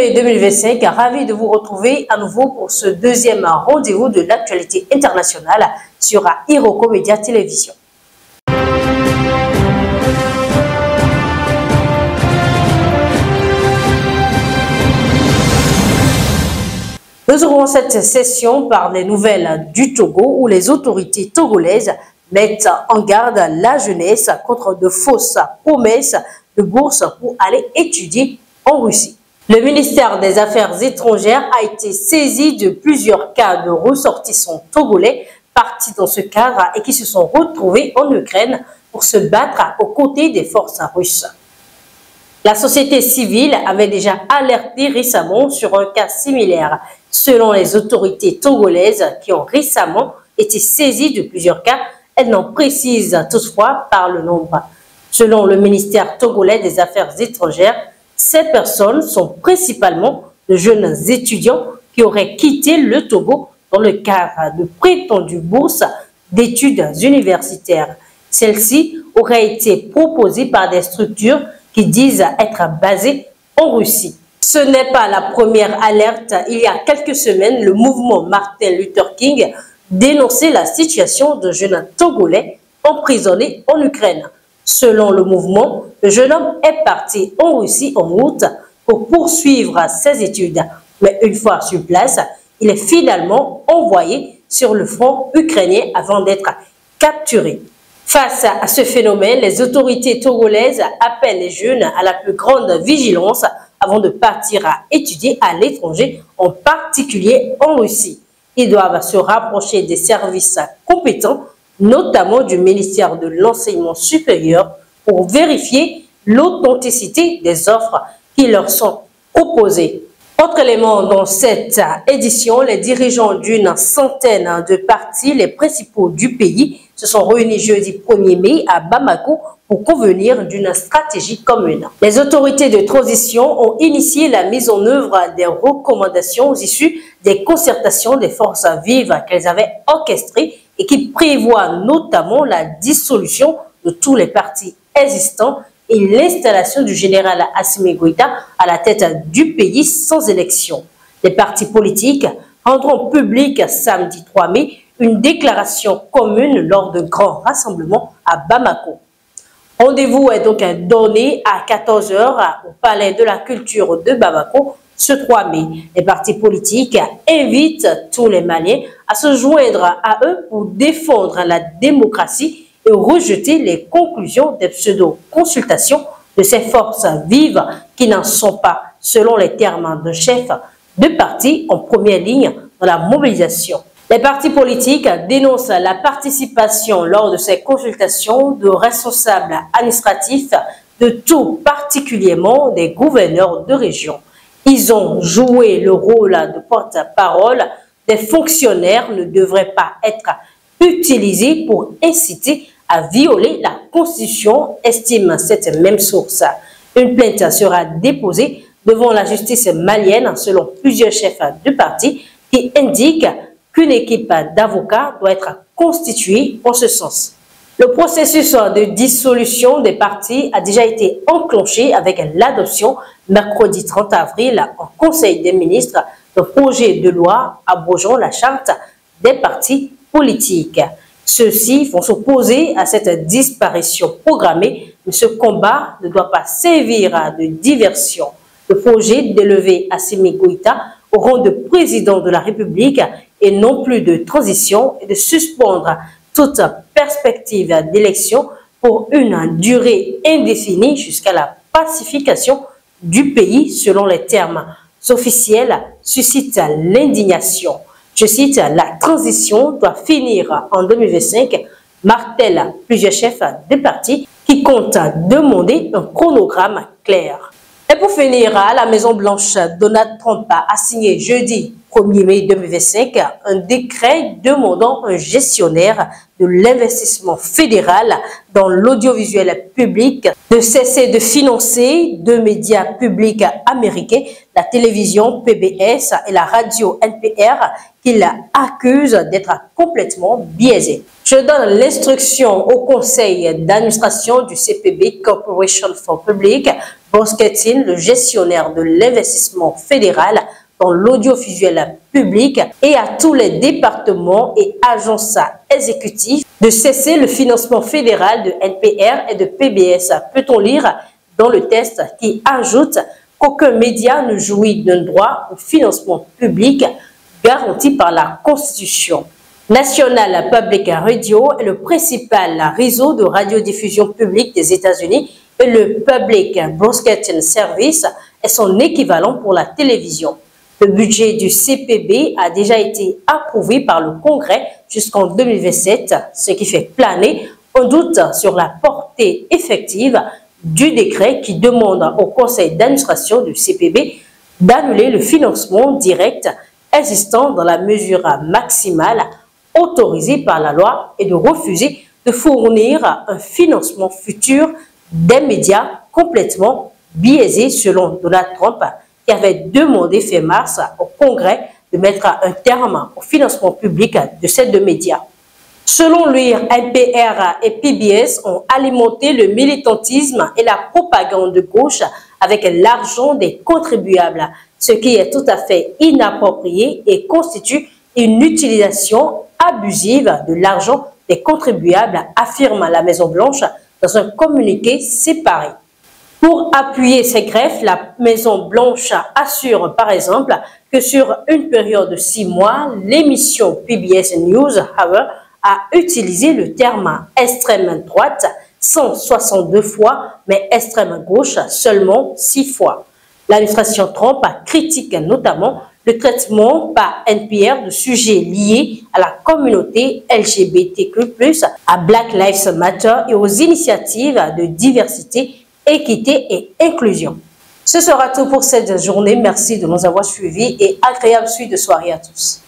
mai 2025, ravi de vous retrouver à nouveau pour ce deuxième rendez-vous de l'actualité internationale sur Iroko Media Télévision. Nous ouvrons cette session par les nouvelles du Togo où les autorités togolaises mettent en garde la jeunesse contre de fausses promesses de bourse pour aller étudier en Russie. Le ministère des Affaires étrangères a été saisi de plusieurs cas de ressortissants togolais partis dans ce cadre et qui se sont retrouvés en Ukraine pour se battre aux côtés des forces russes. La société civile avait déjà alerté récemment sur un cas similaire, selon les autorités togolaises qui ont récemment été saisies de plusieurs cas. Elles n'en précisent toutefois pas le nombre. Selon le ministère togolais des Affaires étrangères, ces personnes sont principalement de jeunes étudiants qui auraient quitté le Togo dans le cadre de prétendues bourses d'études universitaires. Celles-ci auraient été proposées par des structures qui disent être basées en Russie. Ce n'est pas la première alerte. Il y a quelques semaines, le mouvement Martin Luther King dénonçait la situation de jeunes Togolais emprisonnés en Ukraine. Selon le mouvement, le jeune homme est parti en Russie en août pour poursuivre ses études. Mais une fois sur place, il est finalement envoyé sur le front ukrainien avant d'être capturé. Face à ce phénomène, les autorités togolaises appellent les jeunes à la plus grande vigilance avant de partir à étudier à l'étranger, en particulier en Russie. Ils doivent se rapprocher des services compétents, notamment du ministère de l'Enseignement supérieur, pour vérifier l'authenticité des offres qui leur sont opposées. Autre élément dans cette édition, les dirigeants d'une centaine de partis, les principaux du pays, se sont réunis jeudi 1er mai à Bamako pour convenir d'une stratégie commune. Les autorités de transition ont initié la mise en œuvre des recommandations issues des concertations des forces vives qu'elles avaient orchestrées et qui prévoient notamment la dissolution de tous les partis existants et l'installation du général Assimi Goïta à la tête du pays sans élection. Les partis politiques rendront public samedi 3 mai une déclaration commune lors de grands rassemblements à Bamako. Rendez-vous est donc donné à 14 h au Palais de la Culture de Bamako ce 3 mai. Les partis politiques invitent tous les Maliens à se joindre à eux pour défendre la démocratie et rejeter les conclusions des pseudo-consultations de ces forces vives qui n'en sont pas, selon les termes d'un chef de parti en première ligne dans la mobilisation. Les partis politiques dénoncent la participation lors de ces consultations de responsables administratifs de tout, particulièrement des gouverneurs de région. Ils ont joué le rôle de porte-parole. Des fonctionnaires ne devraient pas être utilisés pour inciter à violer la Constitution, estime cette même source. Une plainte sera déposée devant la justice malienne selon plusieurs chefs de parti qui indiquent qu'une équipe d'avocats doit être constituée en ce sens. Le processus de dissolution des partis a déjà été enclenché avec l'adoption mercredi 30 avril en Conseil des ministres d'un projet de loi abrogeant la charte des partis politiques. Ceux-ci vont s'opposer à cette disparition programmée, mais ce combat ne doit pas servir de diversion. Le projet d'élever Assimi Goïta au rang de président de la République et non plus de transition et de suspendre toute perspective d'élection pour une durée indéfinie jusqu'à la pacification du pays selon les termes officiels suscite l'indignation. Je cite, la transition doit finir en 2025, martèlent plusieurs chefs de partis qui comptent demander un chronogramme clair. Et pour finir, à la Maison-Blanche, Donald Trump a signé jeudi 1er mai 2025 un décret demandant un gestionnaire de l'investissement fédéral dans l'audiovisuel public de cesser de financer deux médias publics américains, la télévision PBS et la radio NPR, qu'il accuse d'être complètement biaisés. Je donne l'instruction au conseil d'administration du CPB Corporation for Public Bosquetine, le gestionnaire de l'investissement fédéral dans l'audiovisuel public, et à tous les départements et agences exécutives de cesser le financement fédéral de NPR et de PBS. Peut-on lire dans le texte qui ajoute qu'aucun média ne jouit d'un droit au financement public garanti par la Constitution. National Public Radio est le principal réseau de radiodiffusion publique des États-Unis et le Public Broadcasting Service est son équivalent pour la télévision. Le budget du CPB a déjà été approuvé par le Congrès jusqu'en 2027, ce qui fait planer un doute sur la portée effective du décret qui demande au conseil d'administration du CPB d'annuler le financement direct existant dans la mesure maximale autorisée par la loi et de refuser de fournir un financement futur des médias complètement biaisés selon Donald Trump, qui avait demandé fin mars au Congrès de mettre un terme au financement public de ces deux médias. Selon lui, NPR et PBS ont alimenté le militantisme et la propagande de gauche avec l'argent des contribuables, ce qui est tout à fait inapproprié et constitue une utilisation abusive de l'argent des contribuables, affirme la Maison-Blanche dans un communiqué séparé. Pour appuyer ces greffes, la Maison-Blanche assure par exemple que sur une période de 6 mois, l'émission PBS News Hour a utilisé le terme extrême droite 162 fois, mais extrême gauche seulement 6 fois. L'administration Trump critique notamment le traitement par NPR de sujets liés à la communauté LGBTQ+, à Black Lives Matter et aux initiatives de diversité, équité et inclusion. Ce sera tout pour cette journée. Merci de nous avoir suivis et agréable suite de soirée à tous.